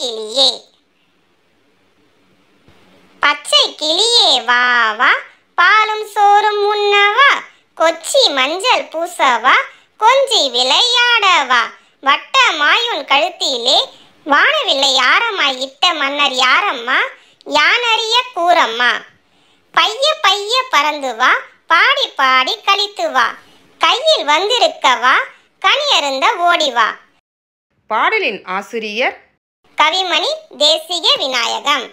கிளியே. பச்சை கிளியே வா வா, பாலும் சோறும் உண்ணவா, கொச்சி மஞ்சள் பூசவா, கொஞ்சி விளையாடவா, வட்ட மாயுன் கழுத்திலே வானவில்லை யாரம்மாய் இட்ட மன்னர் யாரம்மா, யானறிய கூறம்மா. பைய பைய பறந்து வா, பாடி பாடி கழித்து வா, கையில் வந்திருக்கவா, கனியருந்த ஓடிவா. பாடலின் ஆசிரியர் கவிமணி தேசிக விநாயகம்.